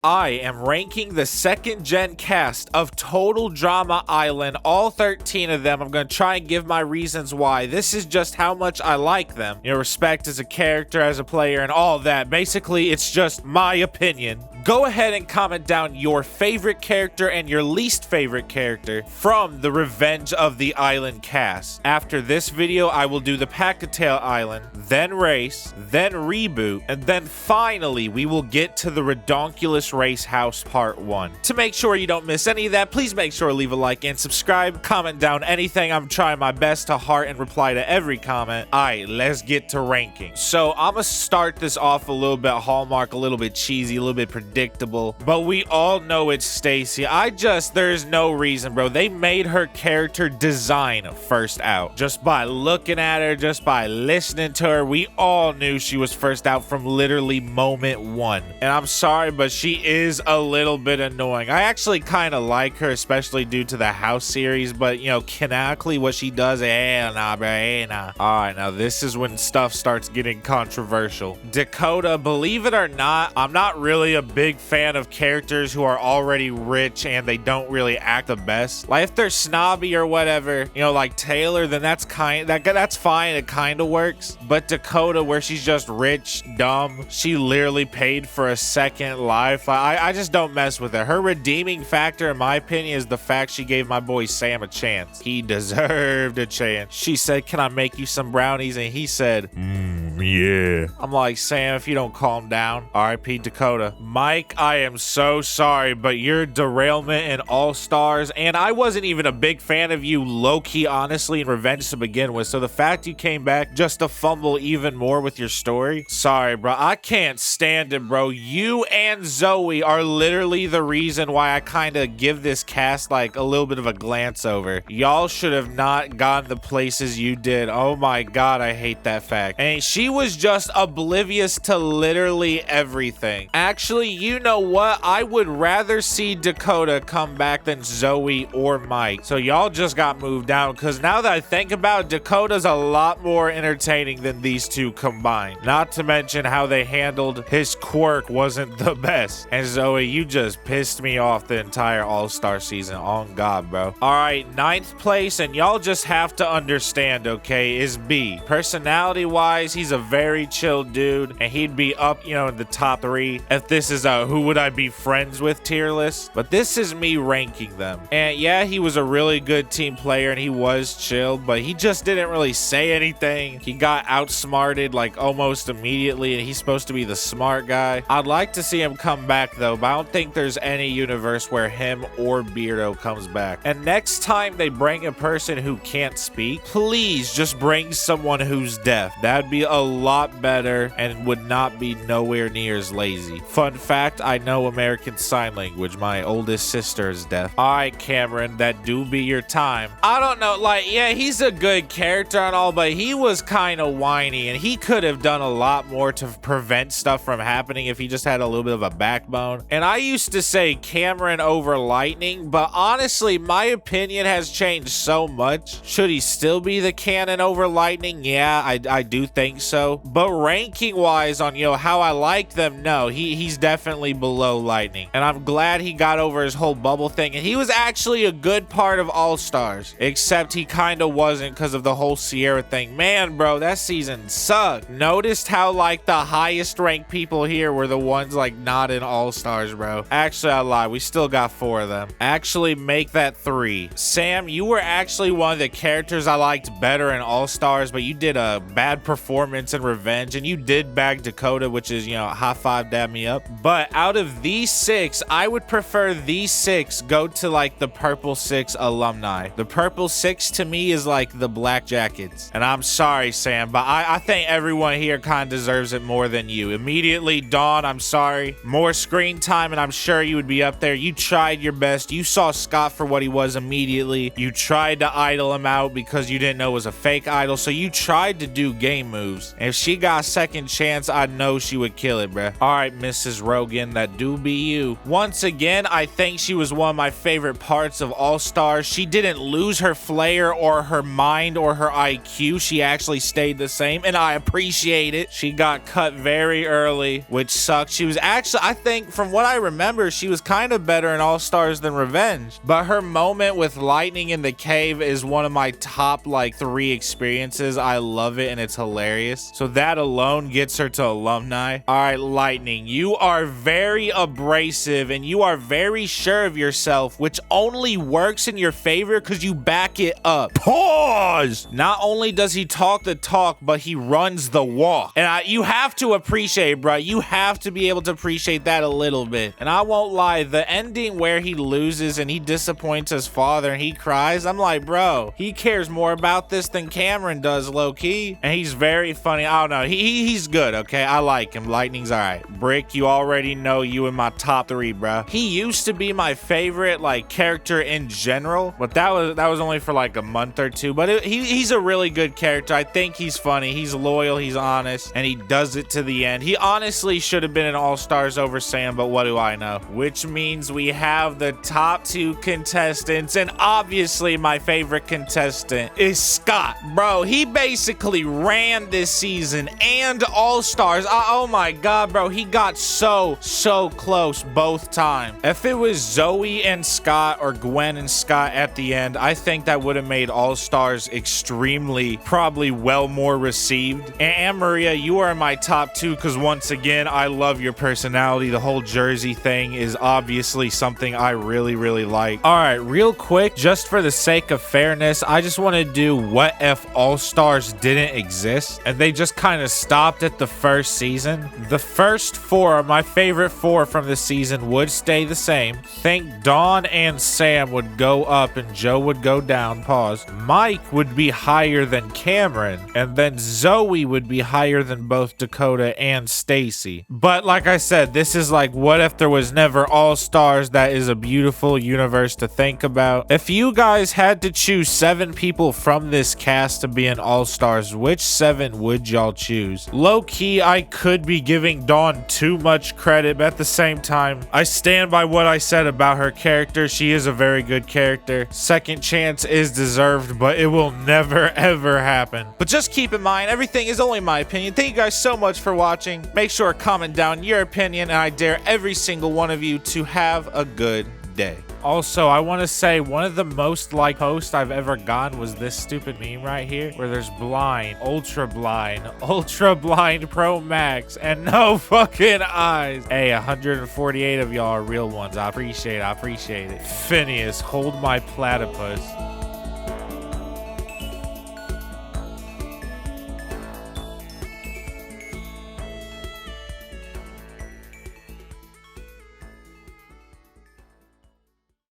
I am ranking the second gen cast of Total Drama Island, all 13 of them. I'm going to try and give my reasons why. This is just how much I like them. You know, respect as a character, as a player, and all that. Basically, it's just my opinion. Go ahead and comment down your favorite character and your least favorite character from the Revenge of the Island cast. After this video, I will do the Packatail Island, then Race, then Reboot, and then finally, we will get to the Redonkulous Race House Part 1. To make sure you don't miss any of that, please make sure to leave a like and subscribe. Comment down anything. I'm trying my best to heart and reply to every comment. Alright, let's get to ranking. So, I'm gonna start this off a little bit Hallmark, a little bit cheesy, a little bit predictable, but we all know it's Stacy. There's no reason, bro. They made her character design first out. Just by looking at her, just by listening to her, we all knew she was first out from literally moment one. And I'm sorry, but she is a little bit annoying. I actually kind of like her, especially due to the House series, but you know, canonically what she does, nah, bro, nah. Alright, now this is when stuff starts getting controversial. Dakota, believe it or not, I'm not really a big fan of characters who are already rich and they don't really act the best. Like if they're snobby or whatever, you know, like Taylor, then that's fine. It kind of works. But Dakota, where she's just rich, dumb, she literally paid for a second life. I just don't mess with her. Her redeeming factor, in my opinion, is the fact she gave my boy Sam a chance. He deserved a chance. She said, "Can I make you some brownies?" And he said, yeah. I'm like, Sam, if you don't calm down. R.I.P. Dakota. Mike, I am so sorry, but your derailment in All-Stars, and I wasn't even a big fan of you low-key, honestly, in Revenge to begin with, so the fact you came back just to fumble even more with your story, sorry, bro. I can't stand it, bro. You and Zoe are literally the reason why I kind of give this cast, like, a little bit of a glance over. Y'all should have not gone the places you did. Oh my god, I hate that fact. And she was just oblivious to literally everything. Actually, you know what? I would rather see Dakota come back than Zoe or Mike. So y'all just got moved down, because now that I think about it, Dakota's a lot more entertaining than these two combined. Not to mention how they handled his quirk wasn't the best. And Zoe, you just pissed me off the entire All-Star season. On God, bro. Alright, 9th place, and y'all just have to understand, okay, is B. Personality-wise, he's a very chill dude, and he'd be up, you know, in the top 3 if this is a who would I be friends with tier list. But this is me ranking them. And yeah, he was a really good team player and he was chill, but he just didn't really say anything. He got outsmarted like almost immediately, and he's supposed to be the smart guy. I'd like to see him come back though, but I don't think there's any universe where him or Beardo comes back. And next time they bring a person who can't speak, please just bring someone who's deaf. That'd be a lot better and would not be nowhere near as lazy. Fun fact, I know American Sign Language. My oldest sister is deaf. Alright, Cameron, that do be your time. I don't know, like, yeah, he's a good character and all, but he was kind of whiny, and he could have done a lot more to prevent stuff from happening if he just had a little bit of a backbone. And I used to say Cameron over Lightning, but honestly, my opinion has changed so much. Should he still be the canon over Lightning? Yeah, I do think so. But ranking-wise on, you know, how I like them, no, he's definitely below Lightning. And I'm glad he got over his whole bubble thing, and he was actually a good part of All-Stars, except he kind of wasn't because of the whole Sierra thing. Man, bro, that season sucked. Noticed how, like, the highest ranked people here were the ones, like, not in All-Stars, bro. Actually, I lied. We still got 4 of them. Actually, make that 3. Sam, you were actually one of the characters I liked better in All-Stars, but you did a bad performance in Revenge, and you did bag Dakota, which is, you know, high five, dab me up. But out of these 6, I would prefer these 6 go to, like, the Purple 6 alumni. The Purple 6 to me is like the Black Jackets. And I'm sorry, Sam, but I think everyone here kind of deserves it more than you. Immediately, Dawn, I'm sorry. More screen time, and I'm sure you would be up there. You tried your best. You saw Scott for what he was immediately. You tried to idle him out because you didn't know it was a fake idol, so you tried to do game moves. chance. If she got a second chance, I know she would kill it, bruh. All right, Mrs. Rogan, that do be you. Once again, I think she was one of my favorite parts of All Stars. She didn't lose her flair or her mind or her IQ. She actually stayed the same, and I appreciate it. She got cut very early, which sucked. She was actually, I think, from what I remember, she was kind of better in All Stars than Revenge. But her moment with Lightning in the cave is one of my top, like, 3 experiences. I love it, and it's hilarious. So that alone gets her to alumni. All right, Lightning, you are very abrasive, and you are very sure of yourself, which only works in your favor because you back it up. Pause! Not only does he talk the talk, but he runs the walk. And you have to appreciate, bro. You have to be able to appreciate that a little bit. And I won't lie, the ending where he loses and he disappoints his father and he cries, I'm like, bro, he cares more about this than Cameron does, low-key. And he's very funny. I don't know. He's good, okay? I like him. Lightning's all right. Brick, you already know you in my top 3, bro. He used to be my favorite, like, character in general, but that was only for like a month or 2. But he's a really good character. I think he's funny. He's loyal. He's honest, and he does it to the end. He honestly should have been in All Stars over Sam, but what do I know? Which means we have the top 2 contestants, and obviously my favorite contestant is Scott. Bro, he basically ran this season and All Stars. Oh my god, bro, he got so close both times. If it was Zoe and Scott or Gwen and Scott at the end, I think that would have made All Stars extremely, probably well more received. And Maria, you are in my top 2 because once again, I love your personality. The whole Jersey thing is obviously something I really like. All right, real quick, just for the sake of fairness, I just want to do what if All Stars didn't exist and they just kind of stopped at the first season. The first 4, my favorite 4 from the season, would stay the same. Think Dawn and Sam would go up and Joe would go down. Pause. Mike would be higher than Cameron, and then Zoe would be higher than both Dakota and Stacy. But like I said, this is like what if there was never All Stars. That is a beautiful universe to think about. If you guys had to choose 7 people from this cast to be in All Stars, which 7 would y'all choose? Low key, I could be giving Dawn too much credit, but at the same time, I stand by what I said about her character. She is a very good character. Second chance is deserved, but it will never ever happen. But just keep in mind, everything is only my opinion. Thank you guys so much for watching. Make sure to comment down your opinion, and I dare every single one of you to have a good day. Also, I want to say one of the most liked posts I've ever gotten was this stupid meme right here where there's blind, ultra blind pro max, and no fucking eyes. Hey, 148 of y'all are real ones. I appreciate it. Phineas, hold my platypus.